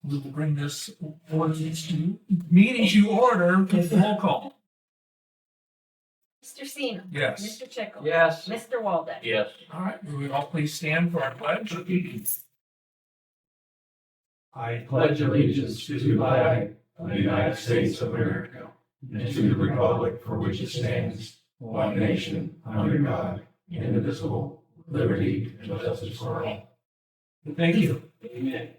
we will bring this meeting to order with roll call. Mr. Seaman. Yes. Mr. Chickle. Yes. Mr. Waldeck. Yes. All right, will we all please stand for our pledge? I pledge allegiance to the flag of the United States of America and to the republic for which it stands, one nation, under God, indivisible, liberty and justice for all. Thank you. Amen.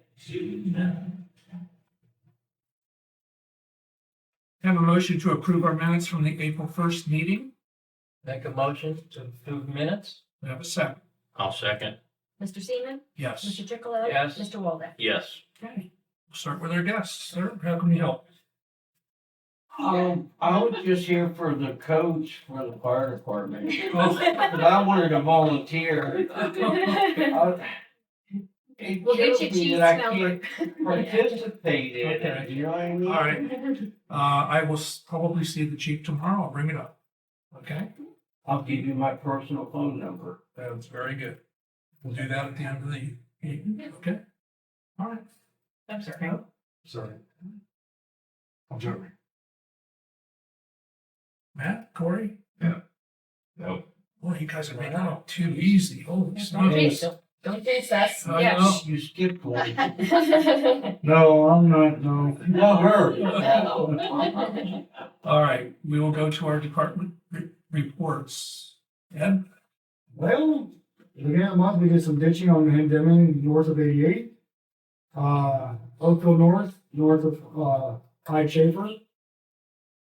Have a motion to approve our minutes from the April 1st meeting. Make a motion to approve minutes? We have a second. I'll second. Mr. Seaman. Yes. Mr. Chickle. Yes. Mr. Waldeck. Yes. Okay. We'll start with our guests. Sir, how can we help? I was just here for the coach for the fire department. Oh, But I wanted to volunteer. It We'll get you kills me cheese that I number. can't participate in it, you know what I mean? all right. I will probably see the chief tomorrow. I'll bring it up. Okay? I'll give you my personal phone number. That's very good. We'll do that at the end of the meeting. Okay? All right. I'm sorry. Sorry. I'm joking. Matt, Corey? Nope. Boy, you guys are making it up too easy. Holy Don't smokes. jinx, don't jinx us. I Yeah. know. You skipped one. No, I'm not, no. No, her. All right, we will go to our department reports. Ed? Well, beginning of the month, we did some ditching on Deming north of 88. Oakville north of Hyde Schaefer.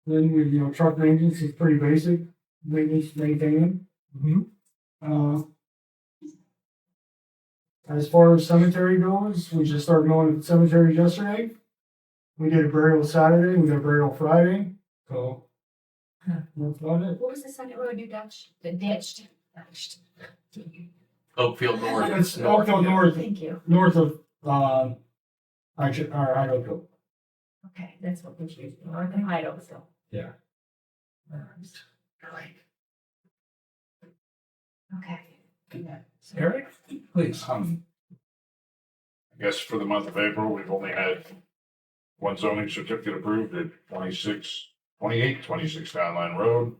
Then we, truck maintenance is pretty basic, maintenance, maintaining. Mm-hmm. As far as cemetery goes, we just started going to the cemetery yesterday. We did a burial Saturday, we did a burial Friday, so. That's about it. What was the second road you ditched? The ditched. Oakfield North. It's Oakville north, Thank you. north of, Hyde Oakville. Okay, that's what confused me. North and Hyde Oakville. Yeah. All right. Okay. Eric, please. I guess for the month of April, we've only had one zoning certificate approved at 2826 Town Line Road.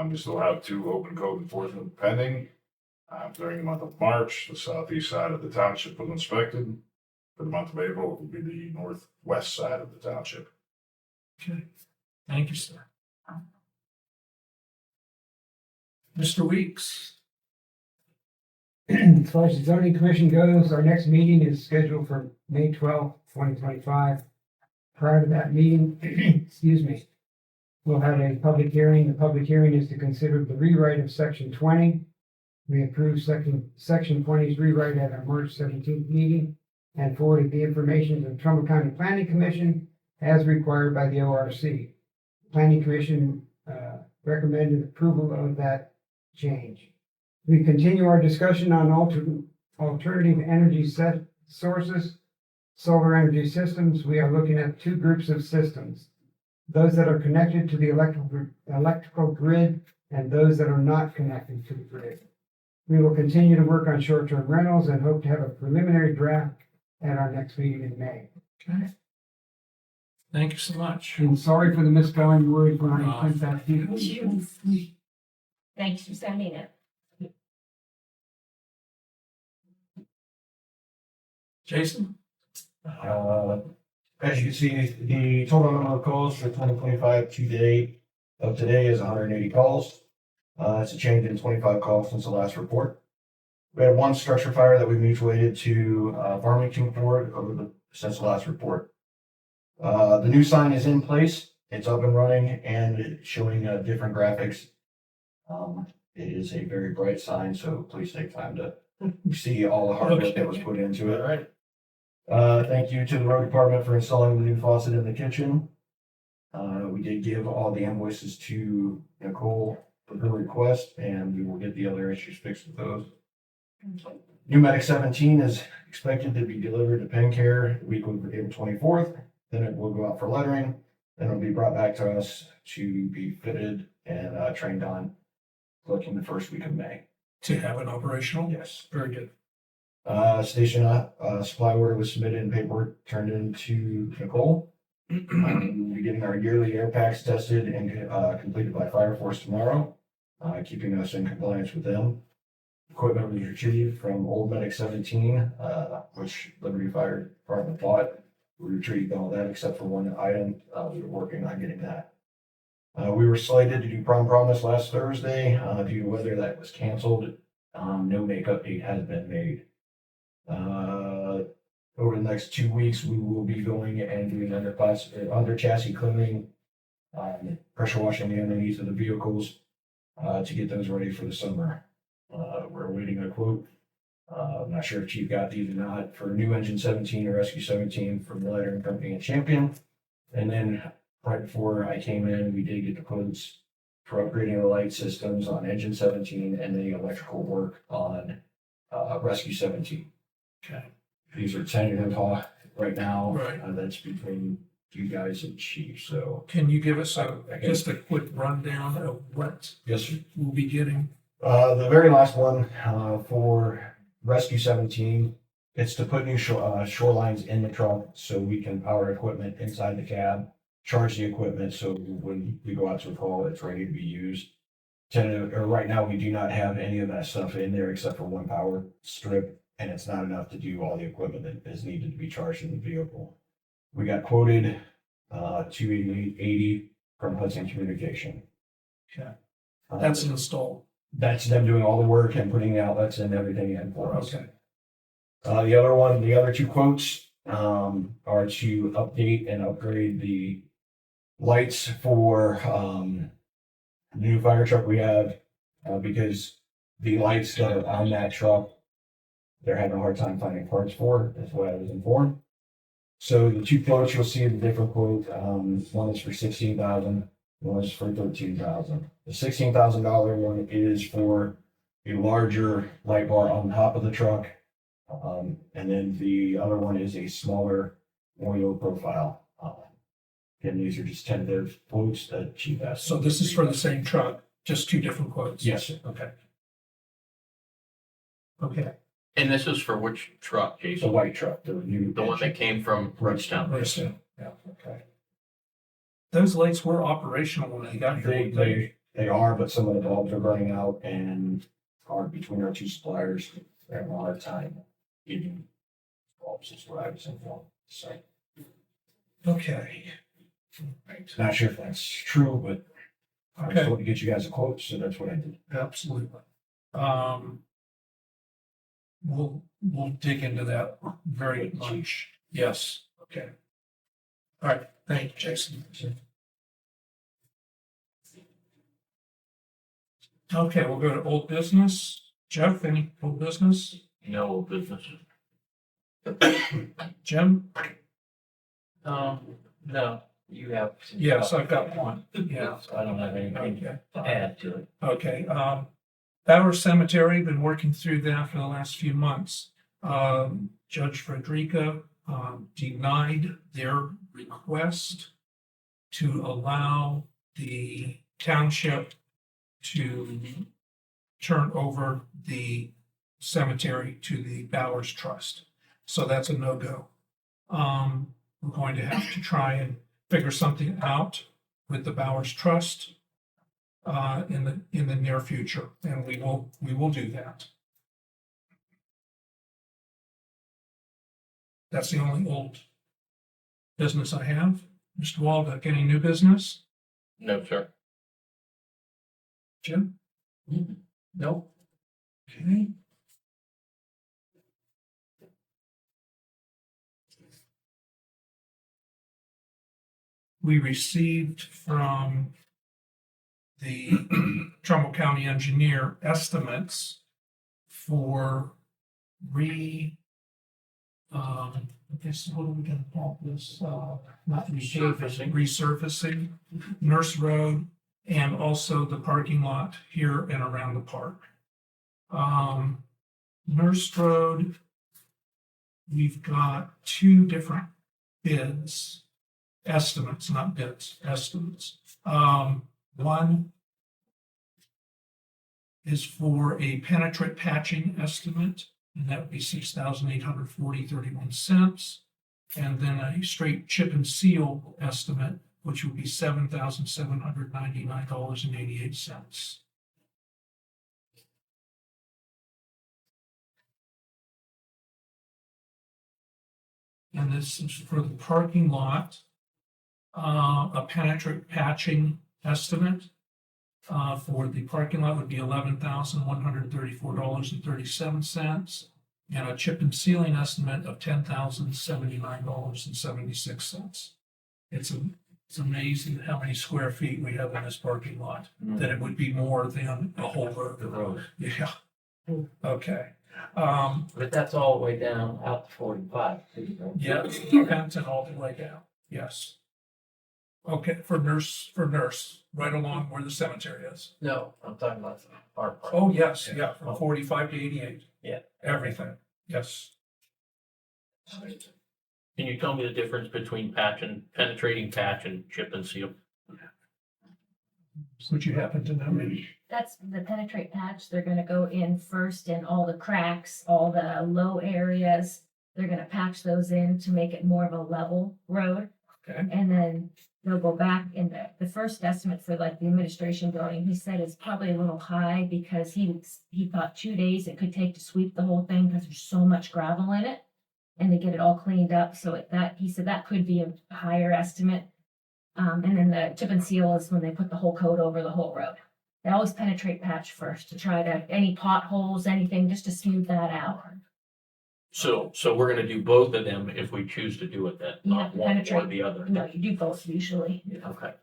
We still have 2 open code enforcement pending. During the month of March, the southeast side of the township was inspected. For the month of April, it will be the northwest side of the township. Okay. Thank you, sir. Mr. Weeks. As far as the zoning commission goes, our next meeting is scheduled for May 12th, 2025. Prior to that meeting, excuse me, we'll have a public hearing. The public hearing is to consider the rewrite of section 20. We approved section 20's rewrite at our March 17th meeting and forwarded the information to the Trumbull County Planning Commission as required by the ORC. The Planning Commission recommended approval of that change. We continue our discussion on alternative energy sources, solar energy systems. We are looking at 2 groups of systems, those that are connected to the electrical grid and those that are not connected to the grid. We will continue to work on short-term rentals and hope to have a preliminary draft at our next meeting in May. Okay. Thank you so much. And sorry for the misspelling words when I sent that to you. Thanks for sending it. Jason? As you can see, the total number of calls for 2025 to date of today is 180 calls. It's a change in 25 calls since the last report. We had 1 structure fire that we mutuated to Farmington Ford since the last report. The new sign is in place. It's up and running and it's showing different graphics. It is a very bright sign, so please take time to see all the hard work that was put into it. All right. Thank you to the road department for installing the new faucet in the kitchen. We did give all the invoices to Nicole for her request, and we will get the other issues fixed with those. New Medic 17 is expected to be delivered to Penn Care the week of April 24th. Then it will go out for lettering. Then it'll be brought back to us to be fitted and trained on, looking the first week of May. To have it operational? Yes. Very good. Station, supply order was submitted and paperwork turned into Nicole. We'll be getting our yearly air packs tested and, completed by Fire Force tomorrow, keeping us in compliance with them. Equipment was retrieved from Old Medic 17, which Liberty Fire Department bought. We retrieved all that except for one item. We were working on getting that. We were slated to do prom promise last Thursday, due to weather that was canceled. No makeup date has been made. Over the next 2 weeks, we will be going and doing under chassis cleaning, pressure washing the underneath of the vehicles, to get those ready for the summer. We're awaiting a quote. I'm not sure if Chief got these or not for new engine 17 or Rescue 17 from the Lettering Company in Champion. And then right before I came in, we did get the quotes for upgrading the light systems on engine 17 and the electrical work on Rescue 17. Okay. These are tentative right now. Right. That's between you guys and Chief. So Can you give us just a quick rundown of what yes, sir. we'll be getting? The very last one for Rescue 17, it's to put new shorelines in the truck so we can power equipment inside the cab, charge the equipment so when we go out to a call, it's ready to be used. Right now, we do not have any of that stuff in there except for one power strip, and it's not enough to do all the equipment that is needed to be charged in the vehicle. We got quoted $288.80 from Hudson Communication. Okay. That's installed. That's them doing all the work and putting the outlets and everything in for us. Okay. The other two quotes are to update and upgrade the lights for the new fire truck we have, because the lights that are on that truck, they're having a hard time finding parts for. That's what I was informed. So the two quotes, you'll see the different quote. One is for $16,000. One is for $13,000. The $16,000 one is for a larger light bar on top of the truck. And then the other one is a smaller, more low profile. Again, these are just tentative quotes that Chief asked. So this is for the same truck, just two different quotes? Yes, sir. Okay. Okay. And this is for which truck, It's a Jason? white truck, the new. The one that came from Bridgetown? Understood. Yeah, okay. Those lights were operational when they got here. They are, but some of the bulbs are burning out and are between our two suppliers. They're having a hard time getting bulbs, is what I was informed. So, Okay. Right. not sure if that's true, but I was Okay. told to get you guys a quote, so that's what I did. Absolutely. We'll dig into that very much. Yes, okay. All right, thank you, Jason. Okay, we'll go to old business. Jeff, any old business? No business. Jim? No, you have. Yes, I've got one. Yeah. I don't have anything Okay. to add to it. Okay, Bowers Cemetery, been working through that for the last few months. Judge Frederica denied their request to allow the township to turn over the cemetery to the Bowers Trust. So that's a no-go. We're going to have to try and figure something out with the Bowers Trust in the near future, and we will do that. That's the only old business I have. Mr. Waldeck, any new business? No, sir. Jim? No. Okay. We received from the Trumbull County engineer estimates for I guess, what are we gonna call this? Not resurfacing Nurse Road and also the parking lot here and around the park. Nurse Road, we've got two different bids, estimates, not bids, estimates. One is for a penetrant patching estimate and that would be $6,840.31. And then a straight chip and seal estimate, which would be $7,799.88. And this is for the parking lot. A patching estimate for the parking lot would be $11,134.37. And a chip and sealing estimate of $10,079.76. It's amazing how many square feet we have in this parking lot, that it would be more than a whole road. The road. Yeah. Okay. But that's all the way down out to 45. Yeah, depends and all the way down. Yes. Okay, for nurse, right along where the cemetery is. No, I'm talking about our part. Oh, yes, yeah, from 45 to 88. Yeah. Everything, yes. Can you tell me the difference between penetrating patch and chip and seal? Would you happen to know? That's the penetrate patch. They're gonna go in first in all the cracks, all the low areas. They're gonna patch those in to make it more of a level road. Okay. And then they'll go back in the first estimate for like the administration building, he said is probably a little high because he thought 2 days it could take to sweep the whole thing because there's so much gravel in it. And to get it all cleaned up. So he said that could be a higher estimate. And then the chip and seal is when they put the whole coat over the whole road. They always penetrate patch first to try to, any potholes, anything, just to smooth that out. So we're gonna do both of them if we choose to do it then, You have not to one or penetrate. the other. No, you do both usually. Okay.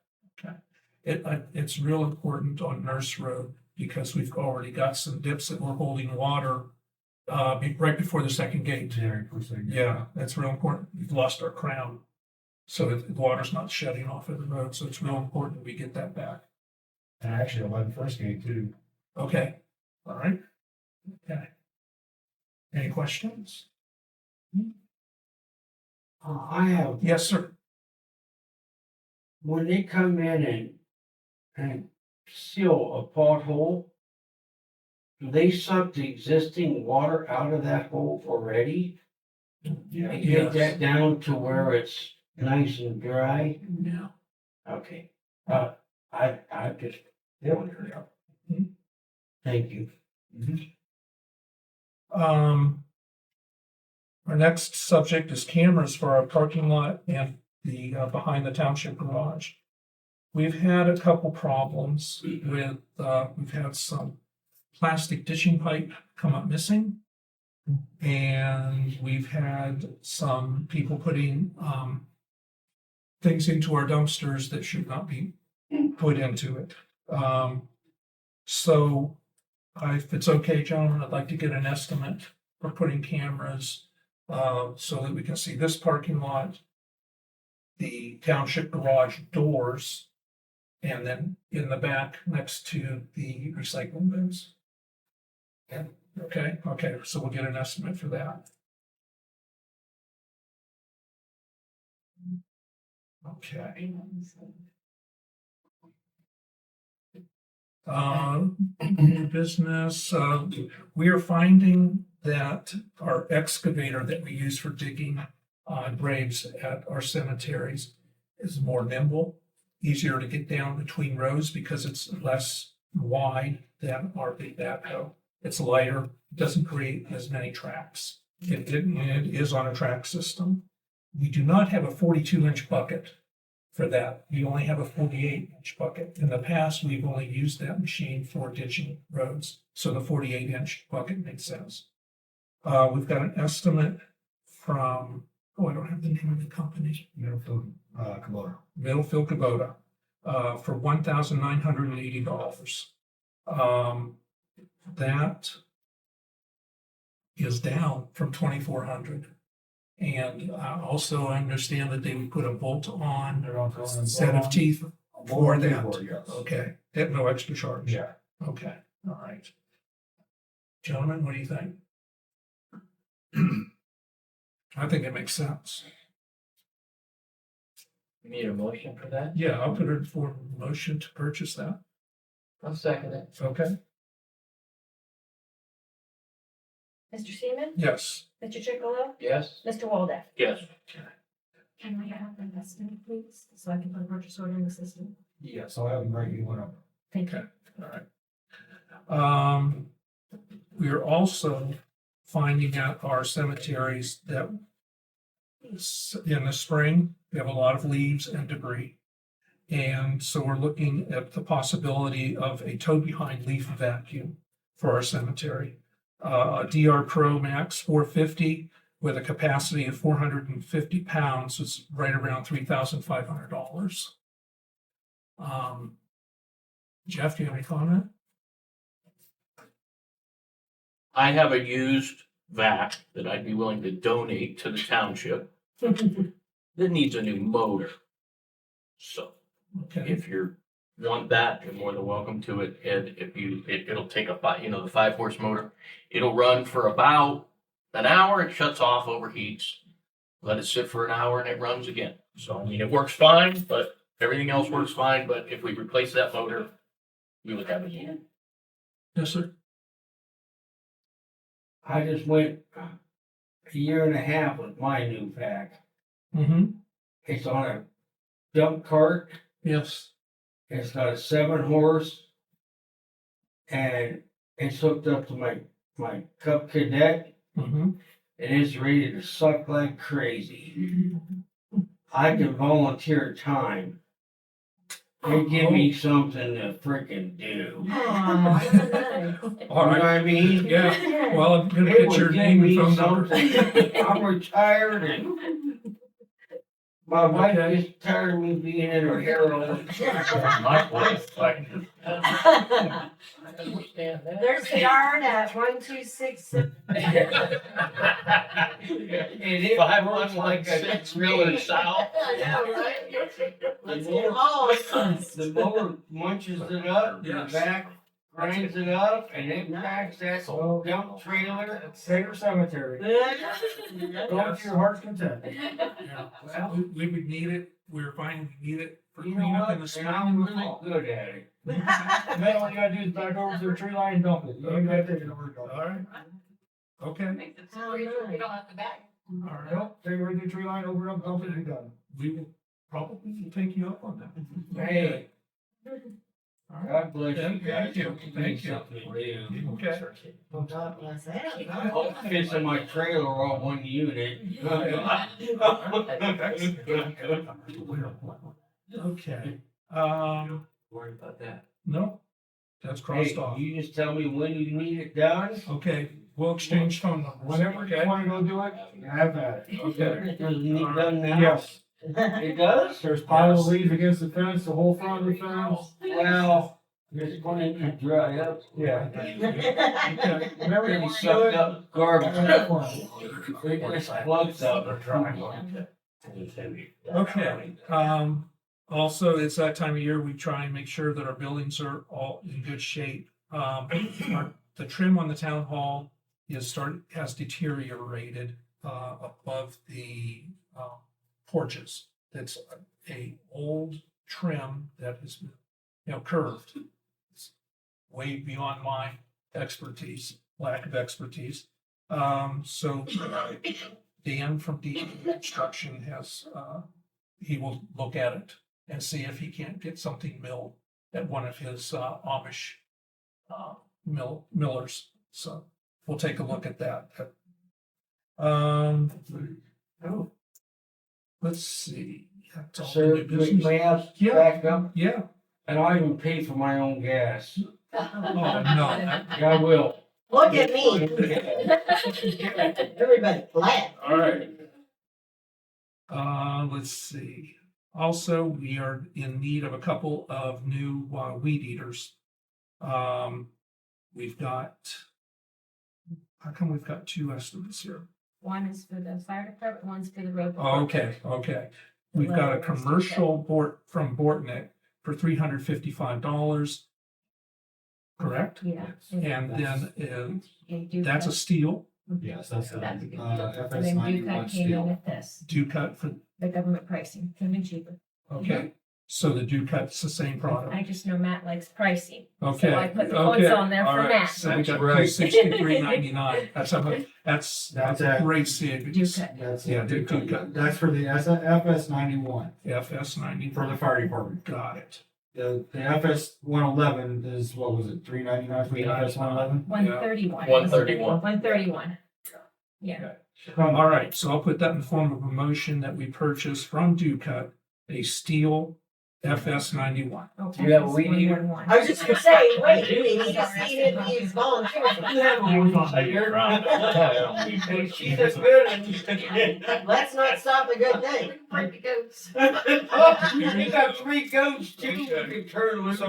It's real important on Nurse Road because we've already got some dips that we're holding water right before the second gate. Yeah, that's real important. We've lost our crown. So the water's not shedding off of the road, so it's real important we get that back. And actually, 11 gate too. Okay, all right. Okay. Any questions? I have, Yes, sir. when they come in and seal a pothole, do they suck the existing water out of that hole already? Yeah. Get that down to where it's nice and dry? Yeah. Okay. I just wondered. Thank you. Our next subject is cameras for our parking lot and the behind the township garage. We've had a couple problems with, we've had some plastic ditching pipe come up missing. And we've had some people putting, things into our dumpsters that should not be put into it. So if it's okay, gentlemen, I'd like to get an estimate for putting cameras, so that we can see this parking lot, the township garage doors, and then in the back next to the recycling bins. Yeah, okay, so we'll get an estimate for that. Okay. New business, we are finding that our excavator that we use for digging graves at our cemeteries is more nimble, easier to get down between rows because it's less wide than our big backhoe. It's lighter, doesn't create as many tracks. It is on a track system. We do not have a 42-inch bucket for that. We only have a 48-inch bucket. In the past, we've only used that machine for ditching roads, so the 48-inch bucket makes sense. We've got an estimate from, I don't have the name of the company. Middlefield, Kubota. Middlefield Kubota, for $1,980. That is down from $2,400. And also I understand that they would put a bolt on set of teeth for that. Yes. Okay, at no extra charge. Yeah. Okay, all right. Gentlemen, what do you think? I think it makes sense. You need a motion for that? Yeah, I'll put it for motion to purchase that. I'll second it. Okay. Mr. Seaman? Yes. Mr. Chicolo? Yes. Mr. Waldeck? Yes. Can I have an estimate, please, so I can put a purchase order in the system? Yes, I'll have them write you one up. Thank you. Okay. All right. We are also finding out our cemeteries that in the spring, we have a lot of leaves and debris. And so we're looking at the possibility of a tow behind leaf vacuum for our cemetery. A DR Pro Max 450 with a capacity of 450 pounds is right around $3,500. Jeff, do you have any comment? I have a used vac that I'd be willing to donate to the township that needs a new motor. So Okay, if you want that, you're more than welcome to it. And if it'll take the 5-horse motor. It'll run for about an hour. It shuts off, overheats. Let it sit for an hour and it runs again. So, I mean, it works fine, but everything else works fine. But if we replace that motor, we would have it. yes, sir. I just went a year and a half with my new vac. Mm-hmm. It's on a dump cart. Yes. It's got a 7-horse. And it's hooked up to my Cup Cadet. Mm-hmm. And it's ready to suck like crazy. I can volunteer time. They give me something to freaking do. Aw, All You know what right. I mean? Yeah. Well, I'm gonna It get would your give name and me phone number. something. I'm retired and my wife Okay. is tired of me being in her hair all the time. My wife, like, I understand that. There's the yard at 126. And it works like a 516 Miller South. The mower munches it up, the Yes. back grinds it up, and it packs that dump trailer. Safer cemetery. Go to your heart's content. Yeah. Well, we would need it. We're finding we need it for You know cleanup what? in the spring. And I'm really good at it. And then all you gotta do is back over to the tree line and dump it. You ain't gotta take it over and dump it. All right. Okay. We don't have to back. All right. Nope, take it right to the tree line, over and dump it, and be done. We will probably take you up on that. Hey, All right. God bless you Thank guys. you. Thank you. Something to do. Okay. All the fits in my trailer are all one unit. Okay. Worry about that. No, that's crossed Hey, off. you just tell me when you need it done. Okay, we'll exchange phone numbers. Whenever you Okay. wanna go do it, have at it. Okay. Does it need done now? Yes, It does? there's piles of leaves against the fence, the whole front of the fence. Well, just when it can dry up. Yeah. Okay. Whenever you Really wanna do sucked it, up garbage. have at it. It just plugs up. Okay, also, it's that time of year, we try and make sure that our buildings are all in good shape. The trim on the town hall has deteriorated, above the, porches. It's a old trim that has been, curved. It's way beyond my expertise, lack of expertise. So Dan from D Construction has, he will look at it and see if he can't get something milled at one of his Amish millers. So we'll take a look at that. Let's see. That's all the Sir, new business. may I Yeah. back up? Yeah. And I even pay for my own gas. Oh, no. I will. Look at me. Everybody laugh. All right. Let's see. Also, we are in need of a couple of new weed eaters. We've got, how come we've got two estimates here? One is for the fire department, one's for the road. Oh, department. okay. We've got a commercial from Bortnick for $355. Correct? Yeah. And then And Duke that's a Cut- steel, Yes, that's the, That's a good And FS then Duke 91 Cut came in steel. at this, do cut for, the government pricing, came in cheaper. okay. So the do cut's the same product. I just know Matt likes pricey. Okay. So I put the okay, quotes on there all for right. Matt. So we got That's right. $263.99. That's That's a it. great Do savings. cut. That's, Yeah, do cut. that's for the FS 91 FS 90. for the fire department. Got it. The FS 111 is, what was it, $399 for the FS 111? 131. 131. 131. Yeah. All right, so I'll put that in the form of a motion that we purchase from Ducut a steel FS 91. Okay. You have a weed eater? 111. I was just gonna say, wait, he just needed his volunteer. You have a weed eater. She's a good one. Let's not stop a good thing. Break the goats. You got 3 goats too. You can turn loose.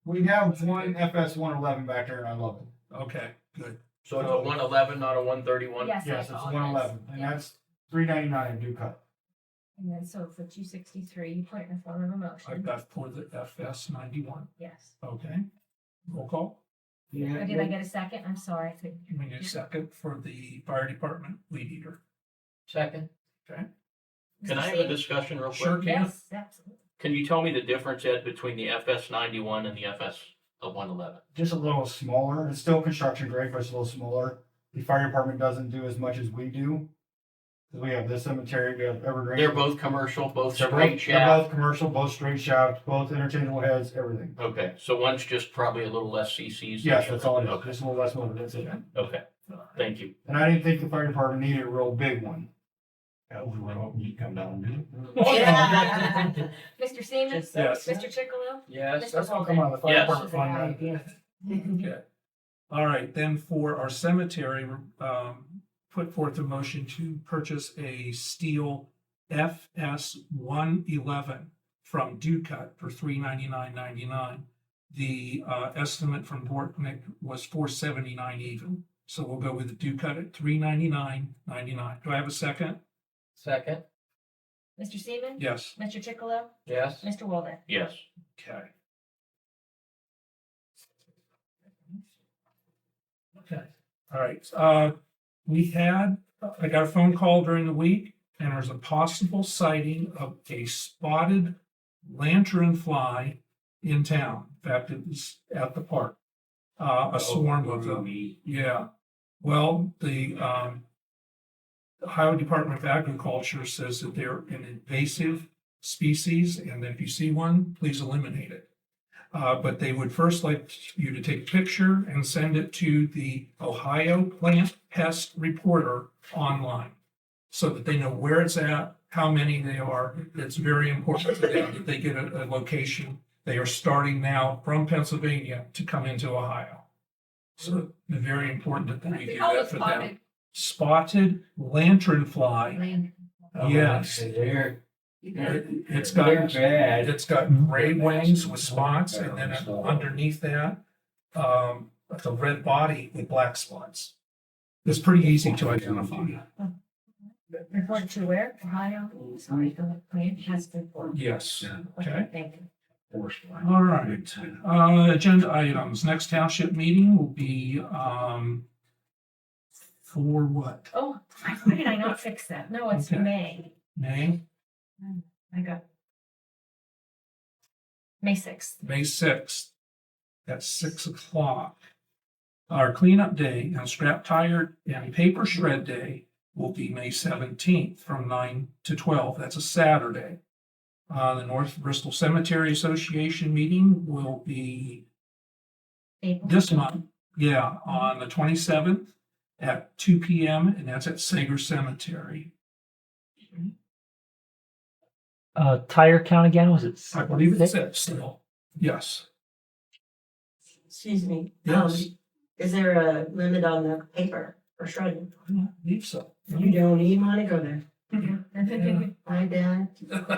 We have one FS 111 back there and I love it. Okay, good. So it's a 111, not a 131? Yes, I Yes, it's apologize. 111 and that's $399 in do cut. And then so for 263, you put it in the form of a I've motion. got for the FS 91. Yes. Okay. Roll call. Yeah. Did I get a second? I'm sorry. I couldn't- We need a second for the fire department weed eater. Second. Okay. Can I have a discussion real quick? Sure can. Yes, absolutely. Can you tell me the difference, Ed, between the FS 91 and the FS 111? Just a little smaller. It's still construction grade, but it's a little smaller. The fire department doesn't do as much as we do. 'Cause we have this cemetery, we have Evergreen. They're both commercial, both They're straight they're shaft. both commercial, both straight shafts, both interchangeable heads, everything. Okay, so one's just probably a little less CCs. Yes, that's all it is. Okay, Just a little less motor, that's it. okay, thank you. And I didn't think the fire department needed a real big one. We were hoping you'd come down and do Yeah. Mr. Seaman? Yes. Mr. Chickalow? Yes. That's all come out of the fire Yes. department fund. Okay. All right, then for our cemetery, put forth a motion to purchase a steel FS 111 from Ducut for $399.99. The estimate from Bortnick was $479 even. So we'll go with the Ducut at $399.99. Do I have a second? Second. Mr. Seaman? Yes. Mr. Chickalow? Yes. Mr. Walden? Yes. Okay. Okay, all right. I got a phone call during the week and there's a possible sighting of a spotted lanternfly in town. In fact, it was at the park. A swarm of them. Yeah. Well, the Ohio Department of Agriculture says that they're an invasive species and that if you see one, please eliminate it. But they would first like you to take a picture and send it to the Ohio Plant Pest Reporter online so that they know where it's at, how many they are. It's very important to them that they get a location. They are starting now from Pennsylvania to come into Ohio. So it's very important that we do that for them. Spotted lanternfly. Yes. They're It's bad. got gray wings with spots, and then underneath that, a red body with black spots. It's pretty easy to identify. Report to where? Ohio? Sorry, the plant has to report. Yes, okay. Thank you. All right, agenda items. Next township meeting will be, for what? Oh, why did I not fix that? No, it's Okay. May. May? I got May 6th. May 6th at 6 o'clock. Our cleanup day and scrap tire and paper shred day will be May 17th from 9 to 12. That's a Saturday. The North Bristol Cemetery Association meeting will be April. this month. Yeah, on the 27th at 2 p.m. and that's at Sager Cemetery. Tire count again, was it? I believe it's 6 still. Yes. Excuse me. Yes. Is there a limit on the paper for shredding? I believe so. You don't even want to go there. Yeah. My dad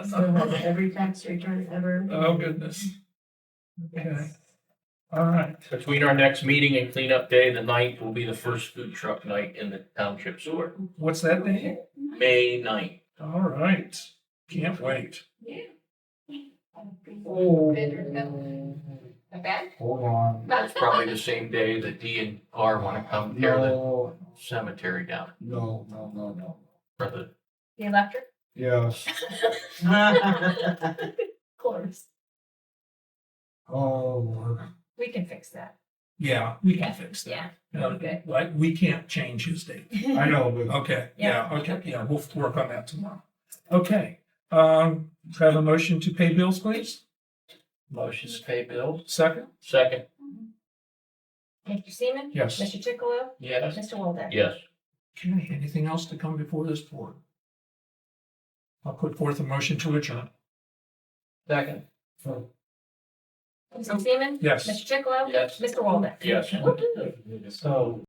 still has every tax return ever. Oh, goodness. Okay. All right. Between our next meeting and cleanup day, the 9th will be the first food truck night in the township store. What's that day? May 9th. All right. Can't wait. Oh, Okay. hold on. That's probably the same day that D and R want to come tear the No, cemetery down no. for the, The electric? Yes. Of course, Oh, Lord. we can fix that. Yeah, we can fix that. Yeah, okay. Like, we can't change his date. I know, but Okay, Yeah. yeah, okay, yeah, we'll work on that tomorrow. Okay, do I have a motion to pay bills, please? Motion to pay bills. Second? Second. Mr. Seaman? Yes. Mr. Chicolo? Yes. Mr. Waldeck? Yes. Okay, anything else to come before this board? I'll put forth a motion to adjourn. Second. Mr. Seaman? Yes. Mr. Chicolo? Yes. Mr. Waldeck? Yes. Woo-hoo. So